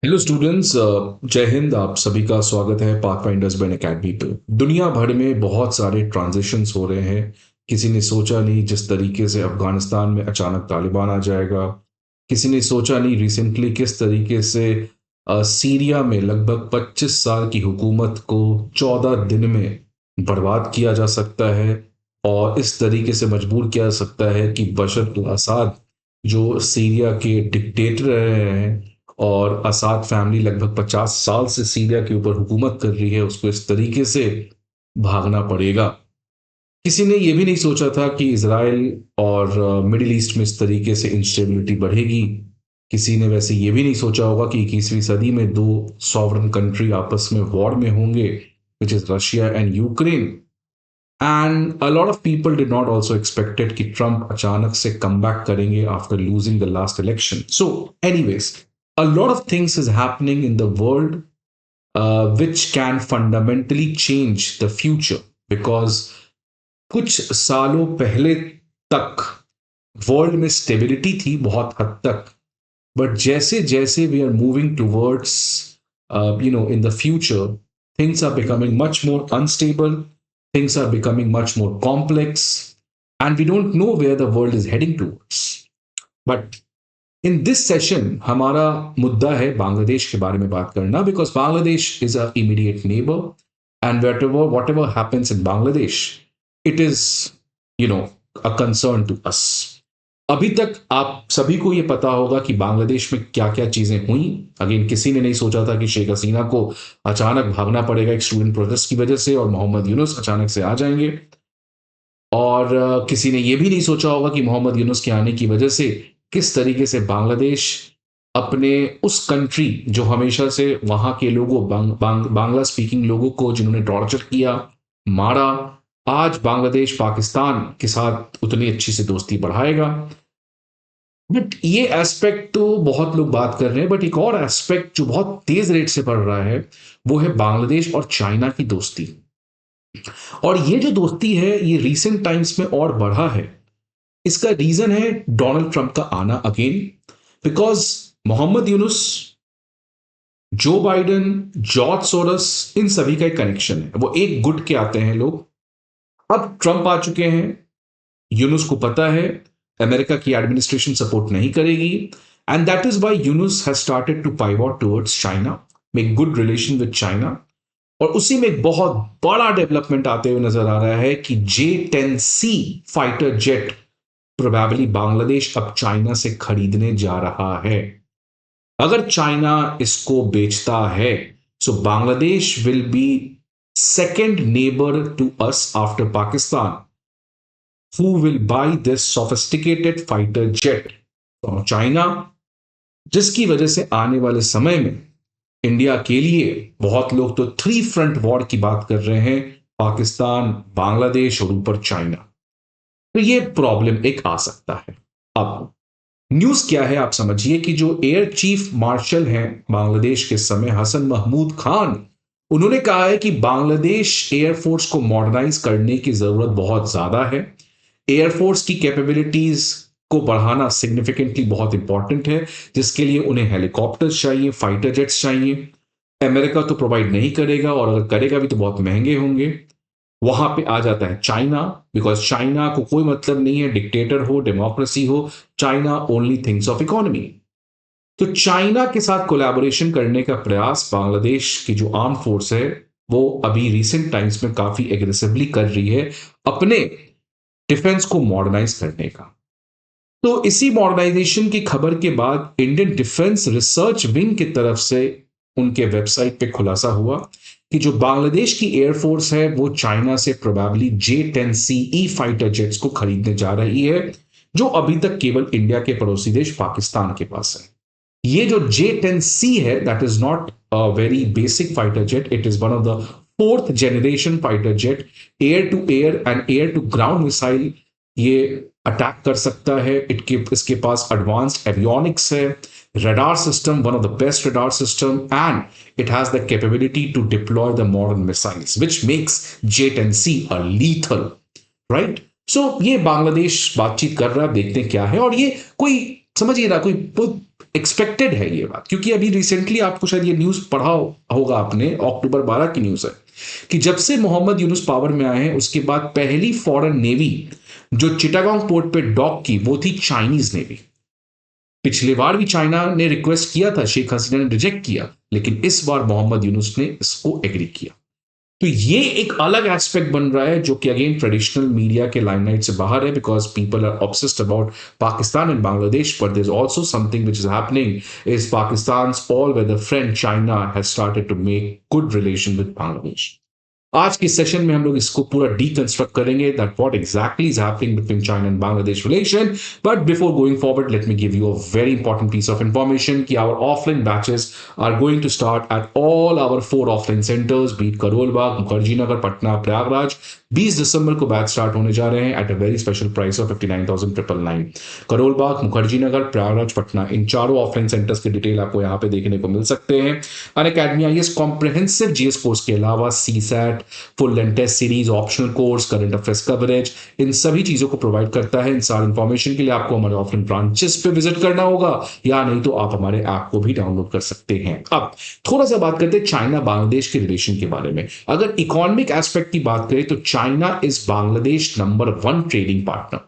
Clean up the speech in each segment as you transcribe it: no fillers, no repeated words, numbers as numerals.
Hello students, जय हिंद। आप सभी का स्वागत है पाथफाइंडर्स बैन एकेडमी पे। दुनिया भर में बहुत सारे ट्रांजिशंस हो रहे हैं। किसी ने सोचा नहीं जिस तरीके से अफगानिस्तान में अचानक तालिबान आ जाएगा। किसी ने सोचा नहीं रिसेंटली किस तरीके से सीरिया में लगभग 25 साल की हुकूमत को 14 दिन में बर्बाद किया जा सकता है और इस तरीके से मजबूर किया जा सकता है कि बशर अल असाद जो सीरिया के डिक्टेटर रहे हैं और असाद फैमिली लगभग 50 साल से सीरिया के ऊपर हुकूमत कर रही है, उसको इस तरीके से भागना पड़ेगा। किसी ने यह भी नहीं सोचा था कि इसराइल और मिडिल ईस्ट में इस तरीके से इंस्टेबिलिटी बढ़ेगी। किसी ने वैसे ये भी नहीं सोचा होगा कि 21वीं सदी में दो सॉवरन कंट्री आपस में वॉर में होंगे, which is Russia and Ukraine. And a lot of people did not also expected कि ट्रंप अचानक से कम बैक करेंगे after losing the last election. So anyways, a lot of things is happening in the world which can fundamentally change the future because कुछ सालों पहले तक world में stability थी बहुत हद तक, बट जैसे जैसे we are moving towards in the future, things are becoming much more unstable, things are becoming much more complex, and we don't know where the world is heading towards. But in this session हमारा मुद्दा है बांग्लादेश के बारे में बात करना, because Bangladesh is a immediate neighbour and whatever happens in Bangladesh, it is a concern to us. अभी तक आप सभी को यह पता होगा कि बांग्लादेश में क्या क्या चीजें हुई। अगेन, किसी ने नहीं सोचा था कि शेख हसीना को अचानक भागना पड़ेगा एक स्टूडेंट प्रोटेस्ट की वजह से और मोहम्मद यूनुस अचानक से आ जाएंगे। और किसी ने यह भी नहीं सोचा होगा कि मोहम्मद यूनुस के आने की वजह से किस तरीके से बांग्लादेश अपने उस कंट्री जो हमेशा से वहां के लोगों बांग्ला स्पीकिंग लोगों को जिन्होंने टॉर्चर किया, मारा, आज बांग्लादेश पाकिस्तान के साथ उतनी अच्छी से दोस्ती बढ़ाएगा। बट ये एस्पेक्ट तो बहुत लोग बात कर रहे हैं, बट एक और एस्पेक्ट जो बहुत तेज रेट से बढ़ रहा है वो है बांग्लादेश और चाइना की दोस्ती। और ये जो दोस्ती है ये रिसेंट टाइम्स में और बढ़ा है। इसका रीजन है डोनाल्ड ट्रंप का आना अगेन, बिकॉज मोहम्मद यूनुस, जो बाइडन, जॉर्ज सोरस, इन सभी का एक कनेक्शन है। वो एक गुट के आते हैं लोग। अब ट्रंप आ चुके हैं, यूनुस को पता है अमेरिका की एडमिनिस्ट्रेशन सपोर्ट नहीं करेगी, and that is why Yunus has started to pivot towards China, make good relation with China. और उसी में एक बहुत बड़ा डेवलपमेंट आते हुए नजर आ रहा है कि J-10C fighter jet probably Bangladesh अब चाइना से खरीदने जा रहा है। अगर चाइना इसको बेचता है, so Bangladesh will be second neighbour to us after Pakistan who will buy this sophisticated fighter jet from China, जिसकी वजह से आने वाले समय में इंडिया के लिए बहुत लोग तो 3 फ्रंट वॉर की बात कर रहे हैं, पाकिस्तान, बांग्लादेश और ऊपर चाइना। तो ये प्रॉब्लम एक आ सकता है। अब न्यूज क्या है आप समझिए कि जो एयर चीफ मार्शल हैं बांग्लादेश के समय, हसन महमूद खान, उन्होंने कहा है कि बांग्लादेश एयरफोर्स को मॉडर्नाइज करने की जरूरत बहुत ज्यादा है। एयरफोर्स की कैपेबिलिटीज को बढ़ाना सिग्निफिकेंटली बहुत इंपॉर्टेंट है, जिसके लिए उन्हें हेलीकॉप्टर्स चाहिए, फाइटर जेट्स चाहिए। अमेरिका तो प्रोवाइड नहीं करेगा, और अगर करेगा भी तो बहुत महंगे होंगे। वहां पे आ जाता है चाइना, बिकॉज चाइना को कोई मतलब नहीं है डिक्टेटर हो, डेमोक्रेसी हो, China only things of economy. तो चाइना के साथ कोलैबोरेशन करने का प्रयास बांग्लादेश की जो आर्म फोर्स है वो अभी रिसेंट टाइम्स में काफी एग्रेसिवली कर रही है अपने डिफेंस को मॉडर्नाइज करने का। तो इसी मॉडर्नाइजेशन की खबर के बाद इंडियन डिफेंस रिसर्च विंग की तरफ से उनके वेबसाइट पे खुलासा हुआ कि जो बांग्लादेश की एयरफोर्स है वो चाइना से प्रोबेबली J-10CE फाइटर जेट्स को खरीदने जा रही है, जो अभी तक केवल इंडिया के पड़ोसी देश पाकिस्तान के पास है। ये जो J-10C है, that is not a very basic fighter jet, it is one of the 4th generation fighter jet. Air to air and air to ground missile ये अटैक कर सकता है। इसके पास एडवांस्ड एवियोनिक्स है, radar system, one of the best radar system, and it has the capability to deploy the modern missiles, which makes J-10C a lethal, right? So ये बांग्लादेश बातचीत कर रहा है, देखते हैं क्या है। और ये कोई समझिए ना, कोई एक्सपेक्टेड है ये बात, क्योंकि अभी रिसेंटली आपको शायद ये न्यूज पढ़ा होगा आपने, अक्टूबर 12 की न्यूज है कि जब से मोहम्मद यूनुस पावर में आए हैं उसके बाद पहली फॉरेन नेवी जो चिटागोंग पोर्ट पे डॉक की वो थी चाइनीज नेवी। पिछली बार भी चाइना ने रिक्वेस्ट किया था, शेख हसीना ने रिजेक्ट किया, लेकिन इस बार मोहम्मद यूनुस ने इसको एग्री किया। तो ये एक अलग एस्पेक्ट बन रहा है जो कि अगेन ट्रेडिशनल मीडिया के लाइमलाइट से बाहर है, because people are obsessed about Pakistan and Bangladesh, but there is also something which is happening is पाकिस्तान's all-weather friend China has started to make good relation with Bangladesh। आज के सेशन में हम लोग इसको पूरा डीकंस्ट्रक्ट करेंगे that what exactly is happening between China and Bangladesh relation. But before going forward let me give you a very important piece of information कि our offline batches are going to start at all our 4 offline centres, बीट करोल बाग, मुखर्जी नगर, पटना, प्रयागराज। 20 दिसंबर को batch start होने जा रहे हैं at a very special price of 59,999। Karol Bagh, Mukherjee Nagar, Prayagraj, Patna, इन चारों offline centres की डिटेल आपको यहाँ पे देखने को मिल सकते हैं। Unacademy IAS comprehensive GS course के अलावा CSAT, full length test series, optional course, current affairs coverage, इन सभी चीजों को प्रोवाइड करता है। इन सारी इंफॉर्मेशन के लिए आपको हमारे ऑफलाइन ब्रांचेस पे विजिट करना होगा, या नहीं तो आप हमारे ऐप को भी डाउनलोड कर सकते हैं। अब थोड़ा सा बात करते हैं चाइना बांग्लादेश के रिलेशन के बारे में। अगर इकोनॉमिक एस्पेक्ट की बात करें तो China is Bangladesh number 1 trading partner,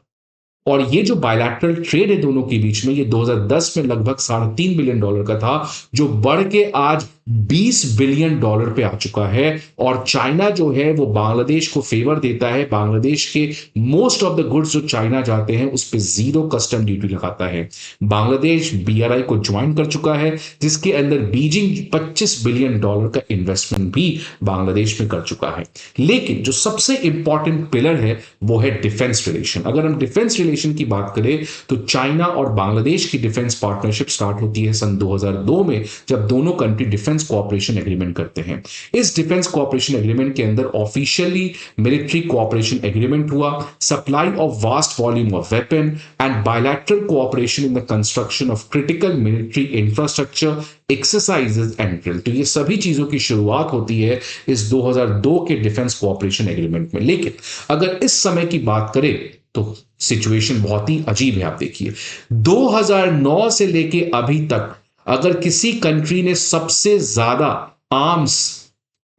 और ये जो बायलैटरल ट्रेड है दोनों के बीच में, ये 2010 में लगभग $3.5 बिलियन का था, जो बढ़ के आज $20 बिलियन पे आ चुका है। और चाइना जो है वो बांग्लादेश को फेवर देता है, बांग्लादेश के मोस्ट ऑफ द गुड्स जो चाइना जाते हैं उस पर 0 कस्टम ड्यूटी लगाता है। बांग्लादेश बीआरआई को ज्वाइन कर चुका है, जिसके अंदर बीजिंग $25 बिलियन का इन्वेस्टमेंट भी बांग्लादेश में कर चुका है। लेकिन जो सबसे इंपॉर्टेंट पिलर है वो है डिफेंस रिलेशन। अगर हम डिफेंस रिलेशन की बात करें तो चाइना और बांग्लादेश की डिफेंस पार्टनरशिप स्टार्ट होती है सन 2002 में, जब दोनों कंट्री डिफेंस कोऑपरेशन एग्रीमेंट करते हैं। इस डिफेंस कोऑपरेशन एग्रीमेंट के अंदर ऑफिशियली मिलिट्री कोऑपरेशन एग्रीमेंट हुआ, supply of vast volume of weapon and bilateral cooperation in the construction of critical military infrastructure, exercises and drill. तो ये सभी चीजों की शुरुआत होती है इस 2002 के डिफेंस कोऑपरेशन एग्रीमेंट में। लेकिन अगर इस समय की बात करें तो सिचुएशन बहुत ही अजीब है। आप देखिए 2009 से लेके अभी तक अगर किसी कंट्री ने सबसे ज्यादा आर्म्स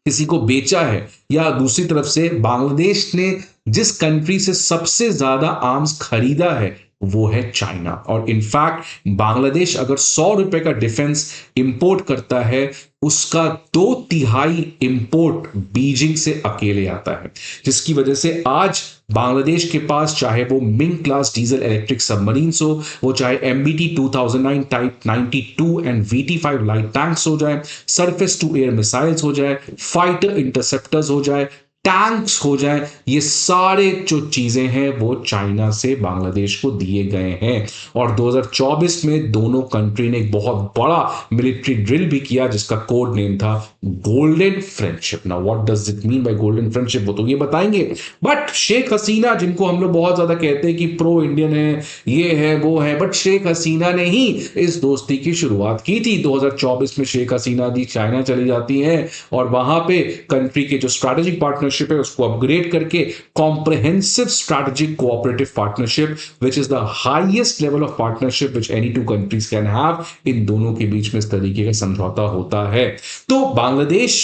किसी को बेचा है, या दूसरी तरफ से बांग्लादेश ने जिस कंट्री से सबसे ज्यादा आर्म्स खरीदा है वो है चाइना। और इनफैक्ट बांग्लादेश अगर $100 का डिफेंस इंपोर्ट करता है उसका 2/3 इंपोर्ट बीजिंग से अकेले आता है, जिसकी वजह से आज बांग्लादेश के पास चाहे वो Ming class diesel electric submarines हो, वो चाहे MBT 2009 type 92 and VT5 light tanks हो जाए, सरफेस टू एयर मिसाइल्स हो जाए, फाइटर इंटरसेप्टर्स हो जाए, टैंक्स हो जाए, ये सारे जो चीजें हैं वो चाइना से बांग्लादेश को दिए गए हैं। और 2024 में दोनों कंट्री ने एक बहुत बड़ा मिलिट्री ड्रिल भी किया जिसका कोड नेम था golden friendship. Now what does it mean by golden friendship वो तो ये बताएंगे, बट शेख हसीना जिनको हम लोग बहुत ज्यादा कहते हैं कि प्रो इंडियन है, ये है वो है, बट शेख हसीना ने ही इस दोस्ती की शुरुआत की थी। 2024 में शेख हसीना दी चाइना चली जाती हैं और वहां पे कंट्री के जो स्ट्रैटेजिक पार्टनरशिप है उसको अपग्रेड करके comprehensive strategic cooperative partnership which is the highest level of partnership which any two countries can have, इन दोनों के बीच में इस तरीके का समझौता होता है। तो बांग्लादेश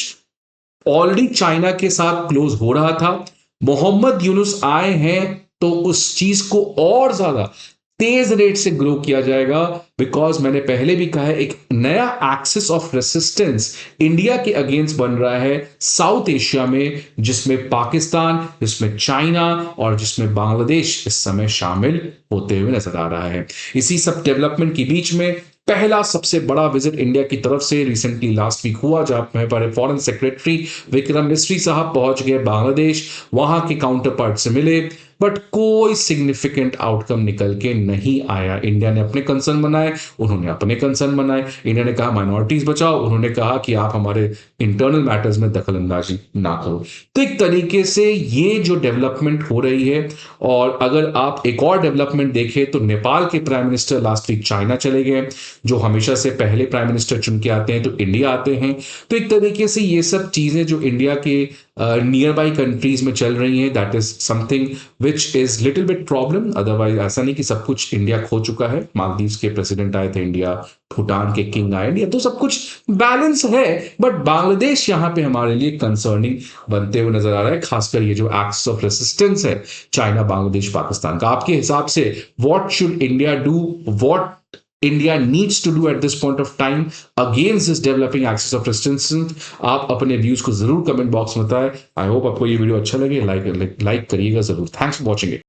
ऑलरेडी चाइना के साथ क्लोज हो रहा था, मोहम्मद यूनुस आए हैं तो उस चीज को और ज्यादा तेज रेट से ग्रो किया जाएगा, बिकॉज मैंने पहले भी कहा है एक नया एक्सिस ऑफ रेसिस्टेंस इंडिया के अगेंस्ट बन रहा है साउथ एशिया में, जिसमें पाकिस्तान, जिसमें चाइना और जिसमें बांग्लादेश इस समय शामिल होते हुए नजर आ रहा है। इसी सब डेवलपमेंट के बीच में पहला सबसे बड़ा विजिट इंडिया की तरफ से रिसेंटली लास्ट वीक हुआ, जहां पर फॉरेन सेक्रेटरी विक्रम मिस्री साहब पहुंच गए बांग्लादेश, वहां के काउंटर पार्ट से मिले, बट कोई सिग्निफिकेंट आउटकम निकल के नहीं आया। इंडिया ने अपने कंसर्न बनाए, उन्होंने अपने कंसर्न बनाए। इंडिया ने कहा माइनॉरिटीज बचाओ, उन्होंने कहा कि आप हमारे इंटरनल मैटर्स में दखल अंदाजी ना करो। तो एक तरीके से ये जो डेवलपमेंट हो रही है, और अगर आप एक और डेवलपमेंट देखें तो नेपाल के prime minister last week China चले गए, जो हमेशा से पहले प्राइम मिनिस्टर चुन के आते हैं तो इंडिया आते हैं। तो एक तरीके से ये सब चीजें जो इंडिया के नियर बाई कंट्रीज में चल रही हैं, that is something which is little bit problem. Otherwise ऐसा नहीं कि सब कुछ इंडिया खो चुका है। मालदीव के प्रेसिडेंट आए थे इंडिया, भूटान के किंग आए इंडिया, तो सब कुछ बैलेंस है। बट बांग्लादेश यहाँ पे हमारे लिए कंसर्निंग बनते हुए नजर आ रहा है, खासकर ये जो एक्ट्स ऑफ रेसिस्टेंस है चाइना, बांग्लादेश, पाकिस्तान का। आपके हिसाब से what should India do, what India needs to do at this point of time against this developing axis of resistance? आप अपने व्यूज को जरूर कमेंट बॉक्स में बताएं। आई होप आपको ये वीडियो अच्छा लगे, लाइक करिएगा जरूर। Thanks for watching it.